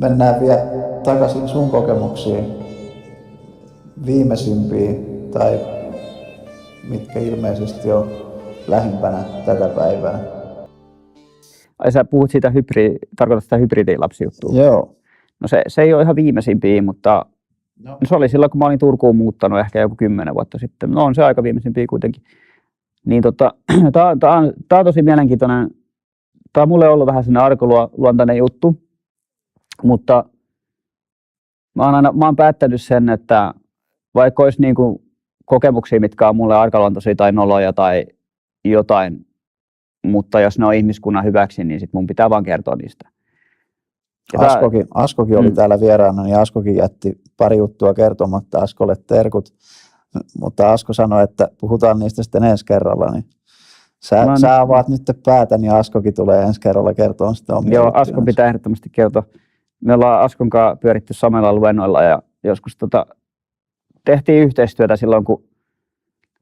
Mennään vielä takaisin sun kokemuksiin, viimeisimpiin tai mitkä ilmeisesti on lähimpänä tätä päivää. Ai sä puhut siitä tarkoitat sitä hybridilapsijuttua? Joo. No se ei ole ihan viimeisimpiä, mutta se oli silloin, kun mä olin Turkuun muuttanut ehkä joku 10 vuotta sitten. No on se aika viimeisimpiä kuitenkin. Niin tää on tosi mielenkiintoinen. Tää on mulle ollut vähän sellainen arkoluontainen juttu, mutta mä oon päättänyt sen, että vaikka olisi niinku kokemuksia, mitkä on mulle arkaluontoisia tai noloja tai jotain, mutta jos ne on ihmiskunnan hyväksi, niin sit mun pitää vaan kertoa niistä. Askokin oli täällä vieraana, niin Askokin jätti pari juttua kertomatta. Askolle terkut, mutta Asko sanoi, että puhutaan niistä sitten ensi kerralla. Niin sä avaat nyt päätä, niin Askokin tulee ensi kerralla kertoa sitä omia. Joo, Askon pitää ehdottomasti kertoa. Me ollaan Askon kanssa pyöritty samalla luennoilla ja joskus tehtiin yhteistyötä silloin, kun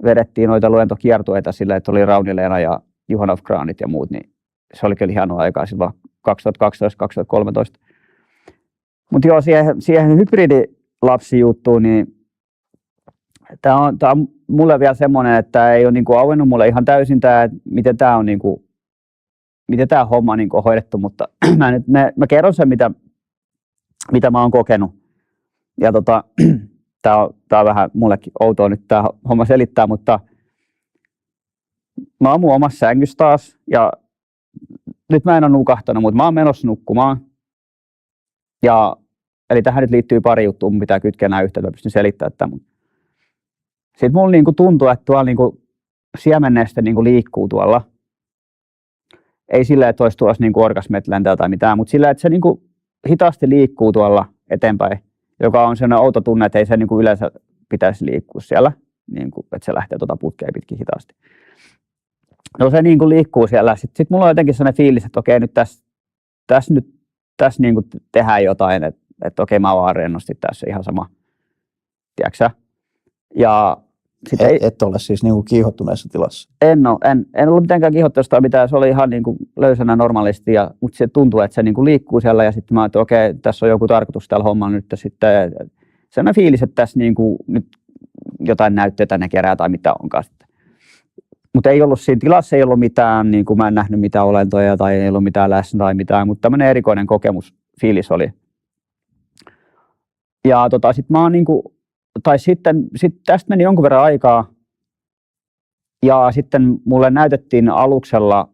vedettiin noita luentokiertueita sillä, että oli Rauni-Leena ja Johan of Kranit ja muut, niin se oli kyllä hienoa aikaa silloin 2012-2013. Mutta joo, siihen hybridilapsijuttuun, niin tämä on mulle vielä semmoinen, että ei ole niinku auennut mulle ihan täysin tämä, miten tämä on niinku, miten tämä homma niinku on hoidettu, mutta mä kerron sen, mitä mä oon kokenut. Ja tämä on vähän mullekin outoa nyt tämä homma selittää, mutta mä oon mun omassa sängyssä taas ja nyt mä en ole nukahtanut, mutta mä oon menossa nukkumaan. Eli tähän nyt liittyy pari juttua, mun pitää kytkeä nämä yhteen, että mä pystyn selittämään tämän. Sitten mulla niinku tuntuu, että tuolla niinku siemennestä niinku liikkuu tuolla. Ei sillä, että olisi tuossa niinku orgasmet lentää tai mitään, mutta sillä, että se niinku hitaasti liikkuu tuolla eteenpäin, joka on sellainen outo tunne, että ei se niinku yleensä pitäisi liikkua siellä, niinku, että se lähtee putkea pitkin hitaasti. No se niinku liikkuu siellä. Sitten mulla on jotenkin sellainen fiilis, että okei, nyt tässä niinku tehdään jotain, että okei, mä vaan rennosti tässä ihan sama, tiedätkö? Ja et ole siis niinku kiihottuneessa tilassa? En ollut mitenkään kiihottuneessa mitään, se oli ihan niinku löysänä normaalisti, mutta se tuntuu, että se niinku liikkuu siellä ja sitten mä ajattelin, että okei, tässä on joku tarkoitus tällä hommalla nyt sitten. Sellainen fiilis, että tässä niinku nyt jotain näyttöitä ne kerää tai mitä onkaan sitten. Mutta ei ollut siinä tilassa, ei ollut mitään, niin kuin mä en nähnyt mitään olentoja tai ei ollut mitään läsnä tai mitään, mutta tämmöinen erikoinen fiilis oli. Ja sitten mä oon niinku, tai sitten tästä meni jonkun verran aikaa ja sitten mulle näytettiin aluksella,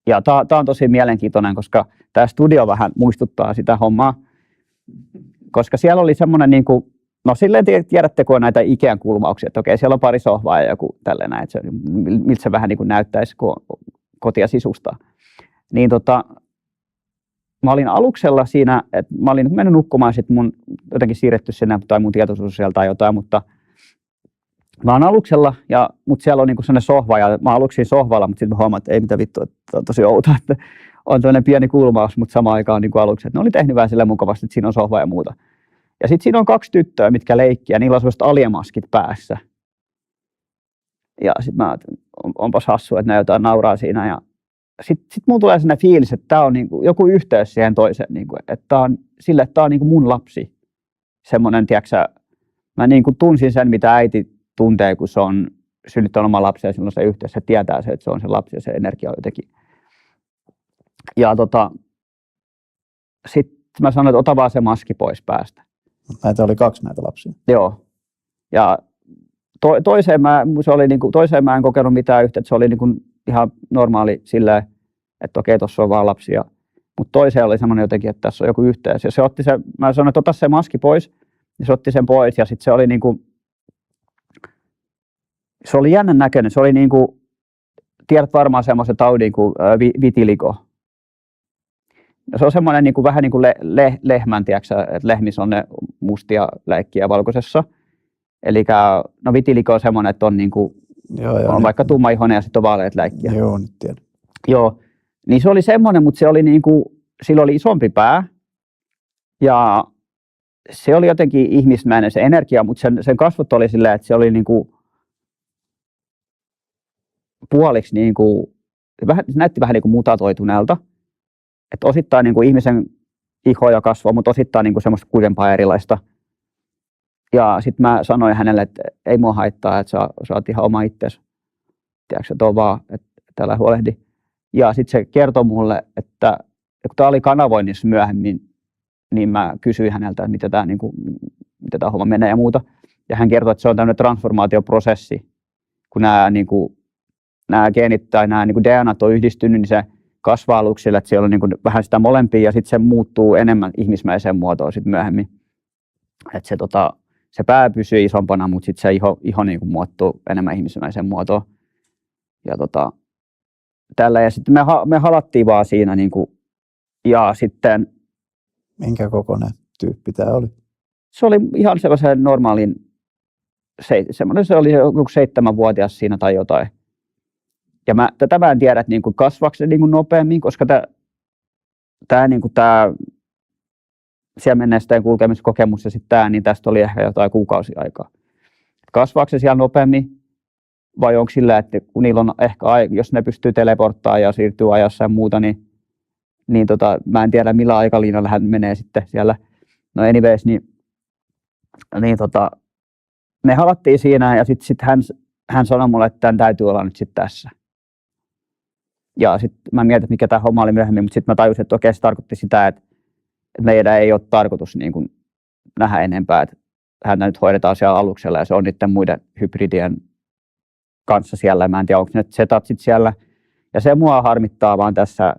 ja tää on tosi mielenkiintoinen, koska tää studio vähän muistuttaa sitä hommaa, koska siellä oli semmoinen niinku, no silleen tiedätte, kun on näitä Ikean kulmauksia, että okei, siellä on pari sohvaa ja joku tällainen, että miltä se vähän niin kuin näyttäisi, kun kotia sisustaa. Niin mä olin aluksella siinä, että mä olin mennyt nukkumaan, sitten mun jotenkin siirretty sinne, tai mun tietoisuus sieltä tai jotain, mutta mä oon aluksella, mutta siellä on niinku sellainen sohva, ja mä oon aluksi sohvalla, mutta sitten mä huomaan, että ei mitään vittua, että on tosi outoa, että on tämmöinen pieni kulmaus, mutta samaan aikaan on niinku aluksi. Ne oli tehnyt vähän silleen mukavasti, että siinä on sohva ja muuta. Ja sitten siinä on 2 tyttöä, mitkä leikkiä, niillä on sellaiset aliemaskit päässä. Ja sitten mä ajattelin, onpas hassua, että ne jotain nauraa siinä. Ja sitten mulla tulee sellainen fiilis, että tämä on niinku joku yhteys siihen toiseen, niinku, että tämä on sille, että tämä on niinku mun lapsi. Semmoinen, tiedätkö, mä niinku tunsin sen, mitä äiti tuntee, kun se on synnyttänyt oman lapsen ja silloin se yhteys, se tietää se, että se on se lapsi ja se energia on jotenkin. Ja sitten mä sanoin, että ota vaan se maski pois päästä. Näitä oli 2 näitä lapsia. Joo. Ja toiseen mä en kokenut mitään yhteyttä, se oli niinku ihan normaali silleen, että okei, tuossa on vaan lapsia. Mutta toiseen oli semmoinen jotenkin, että tässä on joku yhteys. Ja mä sanoin, että ota se maski pois, ja se otti sen pois, ja sitten se oli niinku, se oli jännän näköinen, se oli niinku, tiedät varmaan semmoisen taudin kuin vitiligo. Ja se on semmoinen niinku, vähän niin kuin lehmän, tiedätkö, että lehmissä on ne mustia läikkiä valkoisessa. Eli no vitiligo on semmoinen, että on, niinku, on vaikka tummaihoinen ja sitten on vaaleat läikkiä. Joo, nyt tiedän. Joo, niin se oli semmoinen, mutta se oli niinku, sillä oli isompi pää ja se oli jotenkin ihmismäinen se energia, mutta sen kasvot oli silleen, että se oli niinku puoliksi niinku, se näytti vähän niinku mutatoituneelta. Että osittain niinku ihmisen ihoa ja kasvoa, mutta osittain niin kuin semmoista kuivempaa erilaista. Ja sitten mä sanoin hänelle, että ei mua haittaa, että sä oot ihan oma itsesi. Tiedätkö, että on vaan, että älä huolehdi. Ja sitten se kertoi mulle, että kun tämä oli kanavoinnissa myöhemmin, niin mä kysyin häneltä, että miten tämä homma menee ja muuta. Ja hän kertoi, että se on tämmöinen transformaatioprosessi. Kun nämä geenit tai nämä niin DNAt on yhdistynyt, niin se kasvaa aluksi sillä, että siellä on niin kuin vähän sitä molempia ja sitten se muuttuu enemmän ihmismäiseen muotoon sitten myöhemmin. Että se pää pysyy isompana, mutta sitten se iho niin kuin muuttuu enemmän ihmismäiseen muotoon. Ja tällä ja sitten me halattiin vaan siinä niin kuin, ja sitten minkä kokoinen tyyppi tämä oli? Se oli ihan sellaisen normaalin, se oli joku 7-vuotias siinä tai jotain. Ja tätä mä en tiedä, että niin kuin kasvaako se niin kuin nopeammin, koska tämä siemennesteen kulkemiskokemus ja sitten tämä, niin tästä oli ehkä jotain kuukausia aikaa. Kasvaako se siellä nopeammin vai onko sillä, että kun niillä on ehkä, jos ne pystyy teleporttaamaan ja siirtyy ajassa ja muuta, niin mä en tiedä millä aikalinjalla hän menee sitten siellä. No anyways, me halattiin siinä ja sitten hän sanoi mulle, että tämän täytyy olla nyt sitten tässä. Ja sitten mä mietin, että mikä tämä homma oli myöhemmin, mutta sitten mä tajusin, että okei, se tarkoitti sitä, että meidän ei ole tarkoitus niin kuin nähdä enempää, että häntä nyt hoidetaan siellä aluksella ja se on niiden muiden hybridien kanssa siellä. Mä en tiedä, onko ne setat sitten siellä. Ja se mua harmittaa vaan tässä,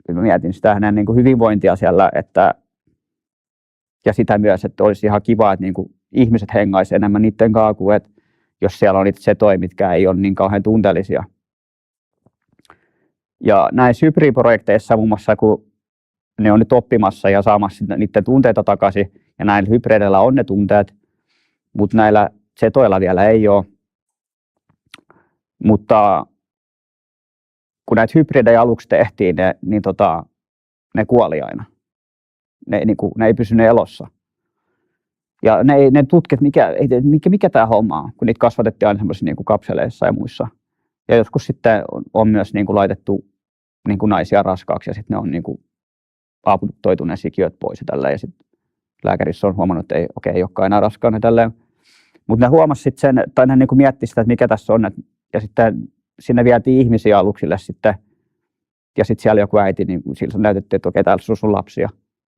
kun mä mietin sitä hänen niin kuin hyvinvointia siellä, ja sitä myös, että olisi ihan kiva, että niin kuin ihmiset hengaisi enemmän niiden kanssa kuin, että jos siellä on niitä setoja, mitkä ei ole niin kauhean tunteellisia. Ja näissä hybridiprojekteissa muun muassa, kun ne on nyt oppimassa ja saamassa niiden tunteita takaisin, ja näillä hybrideillä on ne tunteet, mutta näillä setoilla vielä ei ole. Mutta kun näitä hybridejä aluksi tehtiin, ne kuoli aina. Ne ei pysynyt elossa. Ja ne tutkit, mikä tämä homma on, kun niitä kasvatettiin aina semmoisissa niin kuin kapseleissa ja muissa. Ja joskus sitten on myös niin kuin laitettu niin kuin naisia raskaaksi ja sitten ne on niin kuin aaputtoitu ne sikiöt pois ja tälleen. Ja sitten lääkärissä on huomannut, että ei olekaan enää raskaana tälleen. Mutta ne huomasi sitten sen, tai ne niin kuin mietti sitä, että mikä tässä on. Ja sitten sinne vietiin ihmisiä aluksille sitten. Ja sitten siellä joku äiti, niin sillä näytettiin, että okei, täällä on sun lapsia.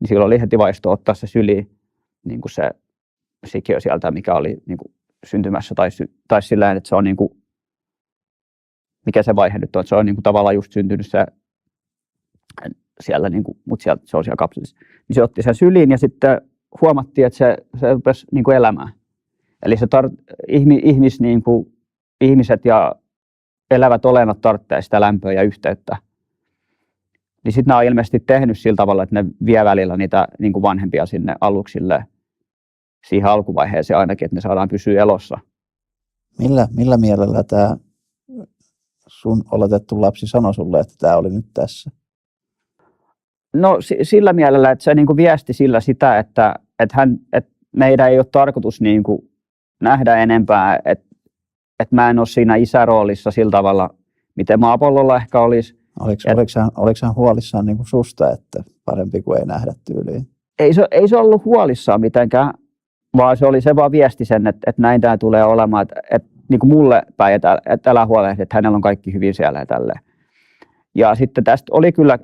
Niin silloin oli heti vaisto ottaa se syliin, niin kuin se sikiö sieltä, mikä oli niin kuin syntymässä. Tai sillä että se on niin kuin, mikä se vaihe nyt on, että se on niin kuin tavallaan just syntynyt se siellä, niin kuin, mutta se on siellä kapselissa. Niin se otti sen syliin ja sitten huomattiin, että se rupesi niin kuin elämään. Eli se niin kuin, ihmiset ja elävät olennot tarvitsee sitä lämpöä ja yhteyttä. Niin sitten nämä on ilmeisesti tehnyt sillä tavalla, että ne vie välillä niitä niin kuin vanhempia sinne aluksille siihen alkuvaiheeseen ainakin, että ne saadaan pysyä elossa. Millä mielellä tämä sun oletettu lapsi sanoi sulle, että tämä oli nyt tässä? No sillä mielellä, että se niin kuin viesti sillä sitä, että meidän ei ole tarkoitus niin kuin nähdä enempää, että mä en ole siinä isäroolissa sillä tavalla, miten maapallolla ehkä olisi. Oliko hän huolissaan niin kuin susta, että parempi kuin ei nähdä tyyliin? Ei se ollut huolissaan mitenkään, vaan se oli se vaan viesti sen, että näin tämä tulee olemaan, että niin kuin mulle päin, että älä huolehdi, että hänellä on kaikki hyvin siellä ja tälleen. Ja sitten tästä oli kyllä,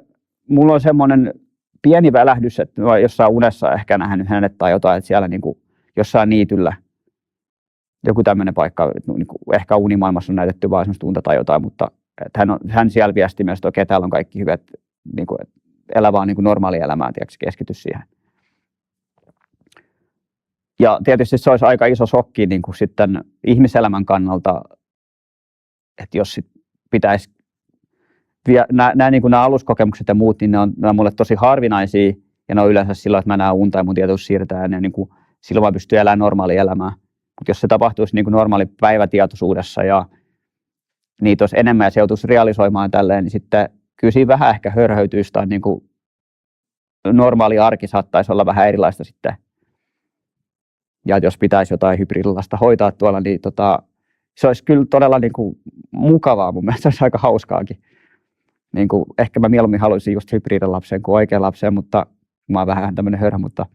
mulla on semmoinen pieni välähdys, että mä jossain unessa ehkä nähnyt hänet tai jotain, että siellä niin kuin jossain niityllä joku tämmöinen paikka, niin kuin ehkä unimaailmassa on näytetty vaan semmoista unta tai jotain, mutta että hän siellä viesti myös, että okei, täällä on kaikki hyvät, niin kuin, elä vaan niin kuin normaali elämää, tiedätkö, keskity siihen. Ja tietysti se olisi aika iso shokki niin kuin sitten ihmiselämän kannalta, että jos sit pitäisi, niin nämä aluskokemukset ja muut, niin ne on mulle tosi harvinaisia, ja ne on yleensä silloin, että mä näen unta ja mun tietoisuus siirtää, ja niin kuin, silloin vaan pystyy elämään normaalia elämää. Mutta jos se tapahtuisi niin kuin normaali päivätietoisuudessa, ja niitä olisi enemmän ja se joutuisi realisoimaan tälleen, niin sitten kyllä siinä vähän ehkä hörhöytyisi tai niin kuin normaali arki saattaisi olla vähän erilaista sitten. Ja jos pitäisi jotain hybridilasta hoitaa tuolla, niin se olisi kyllä todella niin kuin mukavaa. Mun mielestä se olisi aika hauskaakin. Niin kuin, ehkä mä mieluummin haluaisin just hybridilapsen kuin oikean lapsen, mutta Mä oon vähän tämmöinen hörhä, mutta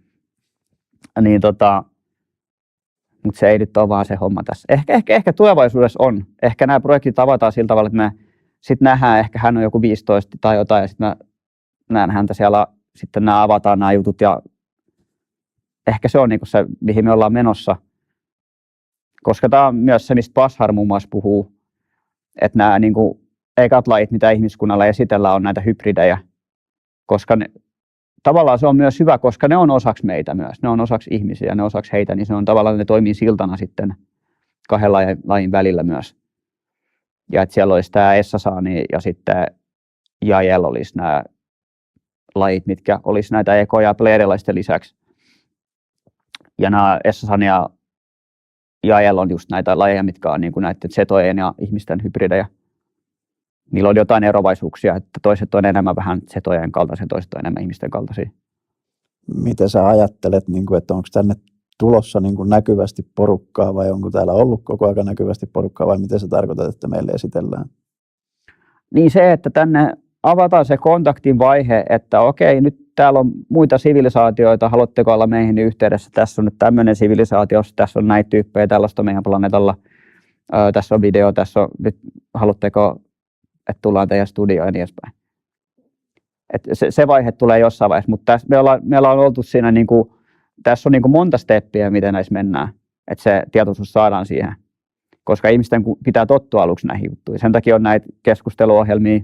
mutta se ei nyt ole vaan se homma tässä. Ehkä tulevaisuudessa on. Ehkä nämä projektit avataan sillä tavalla, että me sitten nähdään, ehkä hän on joku 15 tai jotain, ja sitten mä näen häntä siellä, sitten nämä avataan nämä jutut, ja ehkä se on niinku se, mihin me ollaan menossa. Koska tämä on myös se, mistä Bashar muun muassa puhuu, että nämä niinku ekat lajit, mitä ihmiskunnalla esitellään, on näitä hybridejä. Koska tavallaan se on myös hyvä, koska ne on osaksi meitä myös. Ne on osaksi ihmisiä, ne on osaksi heitä, niin se on tavallaan, ne toimii siltana sitten kahden lajin välillä myös. Ja että siellä olisi tämä Essasaani ja sitten Jael olisi nämä lajit, mitkä olisi näitä ekoja ja pleiadialaisten lisäksi. Ja nämä Essasaani ja Jael on just näitä lajeja, mitkä on niin kuin näiden setojen ja ihmisten hybridejä. Niillä on jotain eroavaisuuksia, että toiset on enemmän vähän setojen kaltaisia, toiset on enemmän ihmisten kaltaisia. Miten sä ajattelet, että onko tänne tulossa näkyvästi porukkaa vai onko täällä ollut koko ajan näkyvästi porukkaa vai miten sä tarkoitat, että meille esitellään? Niin se, että tänne avataan se kontaktin vaihe, että okei, nyt täällä on muita sivilisaatioita, haluatteko olla meihin yhteydessä, tässä on nyt tämmöinen sivilisaatio, tässä on näitä tyyppejä, tällaista meidän planeetalla, tässä on video, tässä on, nyt haluatteko, että tullaan teidän studioon ja niin edespäin. Se vaihe tulee jossain vaiheessa, mutta me ollaan oltu siinä, tässä on monta steppiä, miten näissä mennään, että se tietoisuus saadaan siihen, koska ihmisten pitää tottua aluksi näihin juttuihin. Sen takia on näitä keskusteluohjelmia,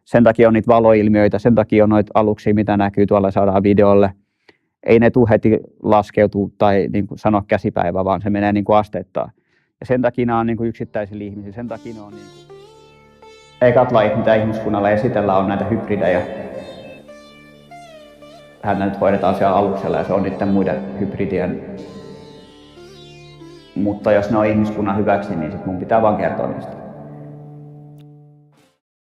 sen takia on niitä valoilmiöitä, sen takia on noita aluksia, mitä näkyy tuolla, saadaan videolle. Ei ne tule heti laskeutua tai sanoa käsipäivä, vaan se menee asteittain. Ja sen takia nämä on yksittäisillä ihmisillä, sen takia ne on ekat lajit, mitä ihmiskunnalla esitellään, on näitä hybridejä. Hän nyt hoidetaan siellä aluksella ja se on niiden muiden hybridien. Mutta jos ne on ihmiskunnan hyväksi, niin sit mun pitää vaan kertoa niistä.